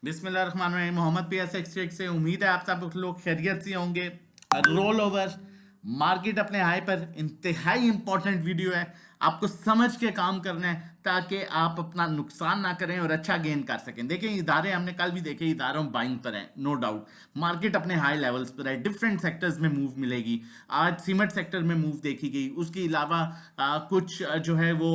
बिस्मिल्लाहिर्रहमानिर्रहीम। मोहम्मद पिया से उम्मीद है आप सब लोग खैरियत से होंगे। रोल ओवर मार्केट अपने हाई पर, इंतहाई इंपॉर्टेंट वीडियो है। आपको समझ के काम करना है ताकि आप अपना नुकसान ना करें और अच्छा गेन कर सकें। देखिए इदारे हमने कल भी देखे, इदारों बाइंग पर है, नो डाउट। मार्केट अपने हाई लेवल्स पर है, डिफरेंट सेक्टर्स में मूव मिलेगी। आज सीमेंट सेक्टर में मूव देखी गई, उसके अलावा कुछ जो है वो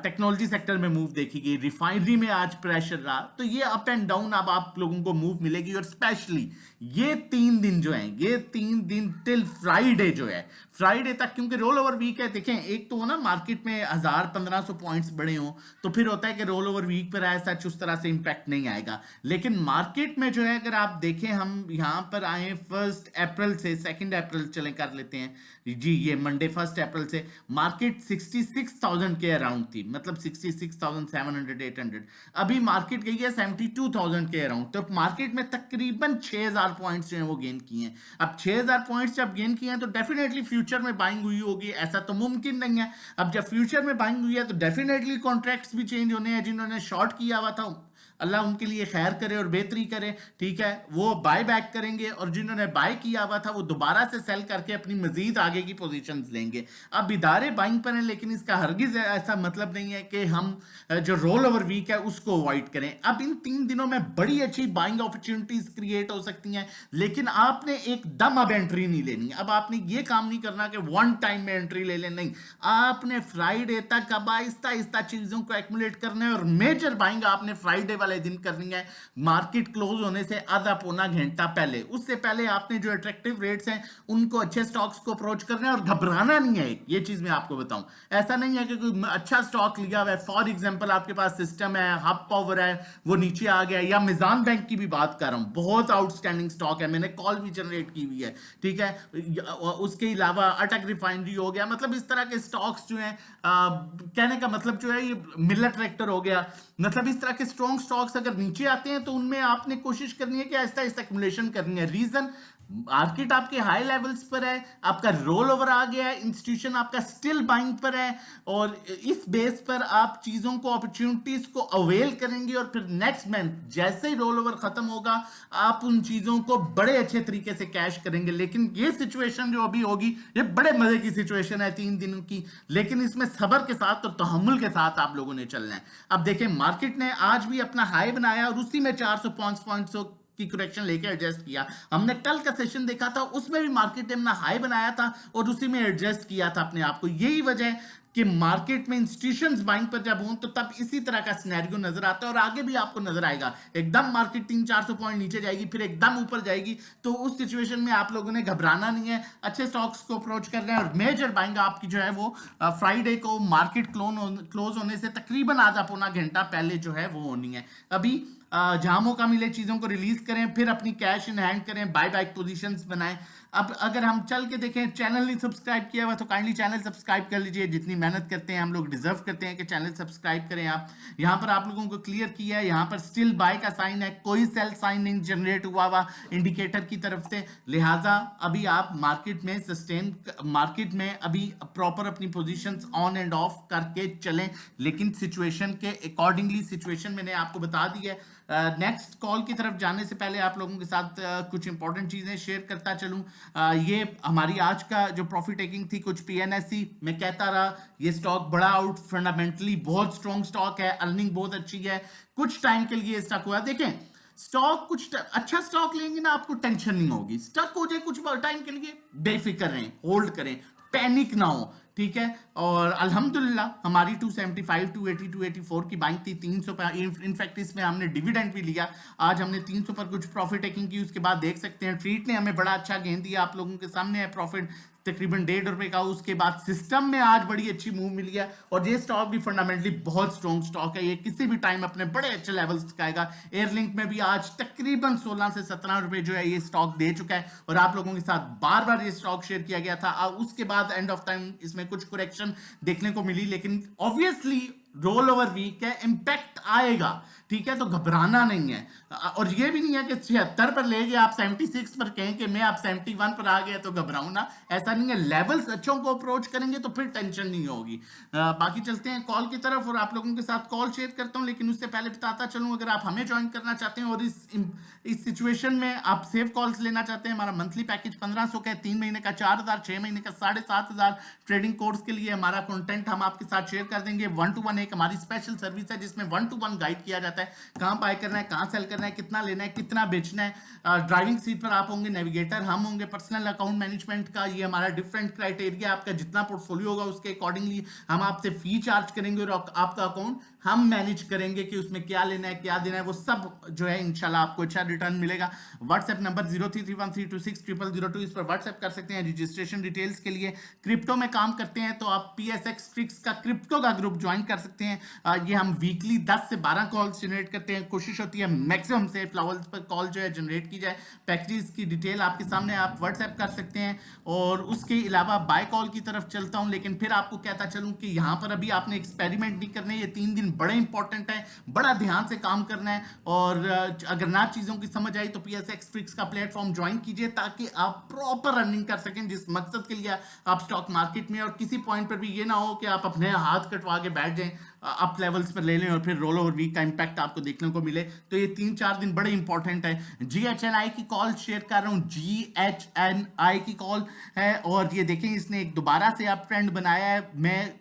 टेक्नोलॉजी सेक्टर में मूव देखी गई, रिफाइनरी में आज प्रेशर रहा। तो ये अप एंड डाउन अब आप लोगों को मूव मिलेगी। और स्पेशली ये 3 दिन जो है, ये 3 दिन टिल फ्राइडे जो है, फ्राइडे तक, क्योंकि रोल ओवर वीक है। देखें, एक तो ना मार्केट में 1000-1500 पॉइंट्स बढ़े हों तो फिर होता है कि रोल ओवर वीक पर आए, सच उस तरह से इंपैक्ट नहीं आएगा। लेकिन मार्केट में जो है, अगर आप देखें, हम यहां पर आए 1 अप्रैल से 2 अप्रैल चले कर लेते हैं जी, ये मंडे 1 अप्रैल से मार्केट 66,000 के अराउंड थी, मतलब 66,700-800। अभी मार्केट गई है 72,000 के अराउंड। तो मार्केट में तकरीबन 6,000 पॉइंट्स जो है वो गेन किए हैं। अब 6,000 पॉइंट्स जब गेन किए हैं तो डेफिनेटली फ्यूचर में बाइंग हुई होगी, ऐसा तो मुमकिन नहीं है। अब जब फ्यूचर में बाइंग हुई है तो डेफिनेटली कॉन्ट्रैक्ट्स भी चेंज होने हैं। जिन्होंने शॉर्ट किया हुआ था, अल्लाह उनके लिए खैर करे और बेहतरी करे, ठीक है, वो बाय बैक करेंगे। और जिन्होंने बाय किया हुआ था वो दोबारा से सेल करके अपनी मजीद आगे की पोजीशंस लेंगे। अब इदारे बाइंग पर हैं, लेकिन इसका हरगिज ऐसा मतलब नहीं है कि हम जो रोल ओवर वीक है उसको अवॉइड करें। अब इन 3 दिनों में बड़ी अच्छी बाइंग अपॉर्चुनिटीज क्रिएट हो सकती हैं, लेकिन आपने एकदम अब एंट्री नहीं लेनी। अब आपने ये काम नहीं करना कि वन टाइम में एंट्री ले लें, नहीं। आपने फ्राइडे तक अब आहिस्ता आहिस्ता चीजों को एक्मुलेट करना है और मेजर बाइंग आपने फ्राइडे वाले दिन करनी है, मार्केट क्लोज होने से आधा पौना घंटा पहले। उससे पहले आपने जो अट्रैक्टिव रेट्स हैं उनको, अच्छे स्टॉक्स को अप्रोच करना है और घबराना नहीं है। ये चीज मैं आपको बताऊं, ऐसा नहीं है कि कोई अच्छा स्टॉक लिया हुआ है, फॉर एग्जांपल आपके पास सिस्टम है, हब पावर है, वो नीचे आ गया, या मिजान बैंक की भी बात कर रहा हूं, बहुत आउटस्टैंडिंग स्टॉक है, मैंने कॉल भी जनरेट की हुई है, ठीक है। उसके अलावा अटक रिफाइनरी हो गया, मतलब इस तरह के स्टॉक्स जो हैं, कहने का मतलब जो है, ये मिलर ट्रैक्टर हो गया, मतलब इस तरह के स्ट्रॉन्ग स्टॉक्स अगर नीचे आते हैं तो उनमें आपने कोशिश करनी है कि आहिस्ता आहिस्ता एक्युमुलेशन करनी है। रीजन, मार्केट आपके हाई लेवल्स पर है, आपका रोल ओवर आ गया है, इंस्टीट्यूशन आपका स्टिल बाइंग पर है, और इस बेस पर आप चीजों को, अपॉर्चुनिटीज को अवेल करेंगे। और फिर नेक्स्ट मंथ जैसे ही रोल ओवर खत्म होगा, आप उन चीजों को बड़े अच्छे तरीके से कैश करेंगे। लेकिन ये सिचुएशन जो अभी होगी, ये बड़े मजे की सिचुएशन है 3 दिनों की, लेकिन इसमें सब्र के साथ और तहम्मुल के साथ आप लोगों ने चलना है। अब देखें, मार्केट ने आज भी अपना हाई बनाया और उसी में 405 पॉइंट्स की करेक्शन लेके एडजस्ट किया। हमने कल का सेशन देखा था, उसमें भी मार्केट ने अपना हाई बनाया था और उसी में एडजस्ट किया था अपने आप को। यही वजह है कि मार्केट में इंस्टीट्यूशंस बाइंग पर जब हों तो तब इसी तरह का सिनेरियो नजर आता है, और आगे भी आपको नजर आएगा। एकदम मार्केट 300-400 पॉइंट नीचे जाएगी, फिर एकदम ऊपर जाएगी, तो उस सिचुएशन में आप लोगों ने घबराना नहीं है, अच्छे स्टॉक्स को अप्रोच करना है। और मेजर बाइंग आपकी जो है वो फ्राइडे को मार्केट क्लोज होने से तकरीबन आधा पौना घंटा पहले जो है वो होनी है। अभी जहां मौका मिले चीजों को रिलीज करें, फिर अपनी कैश इन हैंड करें, बाय बैक पोजीशंस बनाएं। अब अगर हम चल के देखें, चैनल नहीं सब्सक्राइब किया हुआ तो काइंडली चैनल सब्सक्राइब कर लीजिए। जितनी मेहनत करते हैं हम लोग, डिजर्व करते हैं कि चैनल सब्सक्राइब करें आप। यहां पर आप लोगों को क्लियर किया है, यहां पर स्टिल बाय का साइन है, कोई सेल साइन नहीं जनरेट हुआ इंडिकेटर की तरफ से। लिहाजा अभी आप मार्केट में सस्टेन, मार्केट में अभी प्रॉपर अपनी पोजीशंस ऑन एंड ऑफ करके चलें, लेकिन सिचुएशन के अकॉर्डिंगली सिचुएशन मैंने आपको बता दी है। नेक्स्ट कॉल की तरफ जाने से पहले आप लोगों के साथ कुछ इंपॉर्टेंट चीजें शेयर करता चलूं। ये हमारी आज का जो प्रॉफिट टेकिंग थी, कुछ पीएनएससी मैं कहता रहा, ये स्टॉक बड़ा आउट, फंडामेंटली बहुत स्ट्रॉन्ग स्टॉक है, अर्निंग बहुत अच्छी है, कुछ टाइम के लिए स्टक हुआ। देखें, स्टॉक कुछ अच्छा स्टॉक लेंगे ना, आपको टेंशन नहीं होगी। स्टक हो जाए कुछ टाइम के लिए, बेफिक्र रहें, होल्ड करें, पैनिक ना हो, ठीक है। और अल्हम्दुलिल्लाह हमारी 275, 280, 284 की बाइंग थी, 300 पर। इनफैक्ट इसमें हमने डिविडेंड भी लिया। आज हमने 300 पर कुछ प्रॉफिट टेकिंग की, उसके बाद देख सकते हैं ट्रीट ने हमें बड़ा अच्छा गेन दिया, आप लोगों के सामने है प्रॉफिट तकरीबन ₹1.5 का। उसके बाद सिस्टम में आज बड़ी अच्छी मूव मिली है, और ये स्टॉक भी फंडामेंटली बहुत स्ट्रॉन्ग स्टॉक है, ये किसी भी टाइम अपने बड़े अच्छे लेवल्स दिखाएगा। एयरलिंक में भी आज तकरीबन 16 से 17 रुपए जो है ये स्टॉक दे चुका है, और आप लोगों के साथ बार बार ये स्टॉक शेयर किया गया था। उसके बाद एंड ऑफ टाइम इसमें कुछ करेक्शन देखने को मिली, लेकिन ऑब्वियसली रोल ओवर वीक है, इंपैक्ट आएगा। ठीक है, तो घबराना नहीं है। और ये भी नहीं है कि 76 पर ले गए आप 76 पर कहें कि मैं आप 71 पर आ गया तो घबराऊं ना, ऐसा नहीं है। लेवल्स अच्छों को अप्रोच करेंगे तो फिर टेंशन नहीं होगी। बाकी चलते हैं कॉल की तरफ और आप लोगों के साथ कॉल शेयर करता हूं, लेकिन उससे पहले बताता चलूं, अगर आप हमें ज्वाइन करना चाहते हैं और इस सिचुएशन में आप सेव कॉल्स लेना चाहते हैं, हमारा मंथली पैकेज 1500 का है, 3 महीने का 4000, 6 महीने का 7500 ट्रेडिंग कोर्स के लिए हमारा कंटेंट हम आपके साथ शेयर कर देंगे। 1-to-1 एक हमारी स्पेशल सर्विस है जिसमें 1-to-1 गाइड किया जाता है, कहां बाय करना है, कहां सेल करना है, कितना लेना है, कितना बेचना है। ड्राइविंग सीट पर आप होंगे, नेविगेटर हम होंगे, पर्सनल अकाउंट मैनेजमेंट का ये हमारा डिफरेंट क्राइटेरिया, आपका जितना पोर्टफोलियो होगा उसके अकॉर्डिंगली हम आपसे फी चार्ज करेंगे और आपका अकाउंट हम मैनेज करेंगे कि उसमें क्या लेना है, क्या देना है, वो सब जो है इंशाल्लाह आपको अच्छा रिटर्न मिलेगा। व्हाट्सएप नंबर 0331326002, इस पर व्हाट्सएप कर सकते हैं। रजिस्ट्रेशन डिटेल्स के लिए क्रिप्टो में काम करते हैं तो आप PSX ट्रिक्स का क्रिप्टो का ग्रुप ज्वाइन कर सकते हैं। ये हम वीकली 10 से 12 कॉल्स जनरेट करते हैं, कोशिश होती है मैक्सिमम सेफ लेवल्स पर कॉल जो है जनरेट की जाए। पैकेजेस की डिटेल आपके सामने, आप व्हाट्सएप कर सकते हैं। और उसके अलावा बाय कॉल की तरफ चलता हूं, लेकिन फिर आपको कहता चलूं कि यहां पर अभी आपने एक्सपेरिमेंट नहीं करने, ये 3 दिन बड़े इंपॉर्टेंट है, बड़ा ध्यान से काम करना है। और अगर ना चीजों की समझ आई तो PSX ट्रिक्स का प्लेटफॉर्म ज्वाइन कीजिए ताकि आप प्रॉपर अर्निंग कर सकें जिस मकसद के लिए आप स्टॉक मार्केट में। और किसी पॉइंट पर भी ये ना हो कि आप अपने हाथ कटवा के बैठ जाएं, अप लेवल्स पर ले लें और फिर रोल ओवर वीक का इंपैक्ट आपको देखने को मिले। तो ये 3-4 दिन बड़े इंपॉर्टेंट है। GHNI की कॉल शेयर कर रहा हूं, GHNI की कॉल है। और ये देखें इसने एक दोबारा से आप ट्रेंड बनाया है। मैं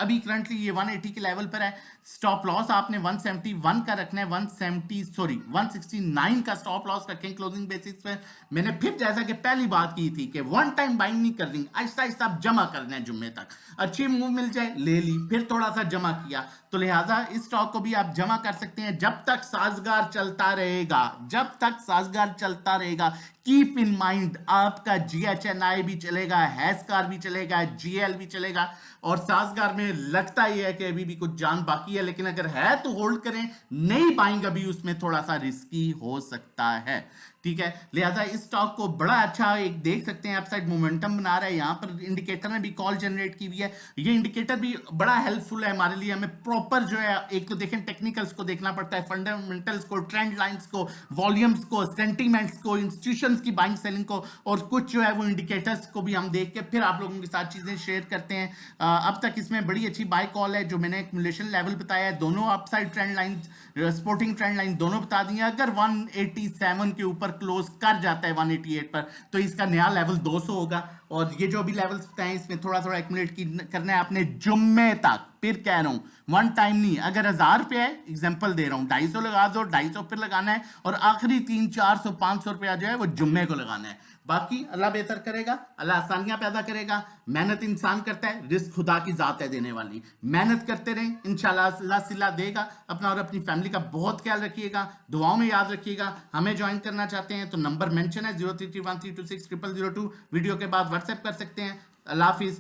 अभी करंटली ये 180 के लेवल पर है। स्टॉप लॉस आपने 171 का रखना है, 169 का स्टॉप लॉस रखें क्लोजिंग बेसिस पे। मैंने फिर जैसा कि पहली बात की थी कि वन टाइम बाइंग नहीं करनी, आहिस्ता आहिस्ता आप जमा करना है, जुम्मे तक अच्छी मूव मिल जाए ले ली, फिर थोड़ा सा जमा किया। तो लिहाजा इस स्टॉक को भी आप जमा कर सकते हैं जब तक साजगार चलता रहेगा, जब तक साजगार चलता रहेगा। कीप इन माइंड आपका GHNI भी चलेगा, हैस्कार भी चलेगा, GL भी चलेगा। और साजगार में लगता ही है कि अभी भी कुछ जान बाकी है, लेकिन अगर है तो होल्ड करें, नहीं पाएंगे अभी उसमें थोड़ा सा रिस्की हो सकता है, ठीक है। लिहाजा इस स्टॉक को बड़ा अच्छा एक देख सकते हैं, अपसाइड मोमेंटम बना रहा है। यहां पर इंडिकेटर में भी कॉल जनरेट की हुई है, ये इंडिकेटर भी बड़ा हेल्पफुल है हमारे लिए। हमें प्रॉपर जो है एक तो देखें टेक्निकल्स को देखना पड़ता है, फंडामेंटल्स को, ट्रेंड लाइंस को, वॉल्यूम्स को, सेंटीमेंट्स को, इंस्टीट्यूशंस की बाइंग सेलिंग को, और कुछ जो है वो इंडिकेटर्स को भी हम देख के फिर आप लोगों के साथ चीजें शेयर करते हैं। अब तक इसमें बड़ी अच्छी बाय कॉल है, जो मैंने एक्यूमुलेशन लेवल बताया है, दोनों upside trend line, supporting trend line दोनों बता दी है। अगर 187 के ऊपर क्लोज कर जाता है 188 पर तो इसका नया लेवल 200 होगा। और ये जो भी लेवल्स बताए इसमें थोड़ा थोड़ा एक्यूमुलेट करना है आपने जुम्मे तक। फिर कह रहा हूं वन टाइम नहीं, अगर 1000 रुपया है, एग्जांपल दे रहा हूं, 250 लगा दो, 250 फिर लगाना है, और आखिरी 300-400-500 रुपया जो है वो जुम्मे को लगाना है। बाकी अल्लाह बेहतर करेगा, अल्लाह आसानियां पैदा करेगा। मेहनत इंसान करता है, रिस्क खुदा की जात है देने वाली। मेहनत करते रहें, इंशाल्लाह अल्लाह सिला देगा। अपना और अपनी फैमिली का बहुत ख्याल रखिएगा, दुआओं में याद रखिएगा। हमें ज्वाइन करना चाहते हैं तो नंबर मेंशन है 0331326002, वीडियो के बाद व्हाट्सएप कर सकते हैं। अल्लाह हाफिज।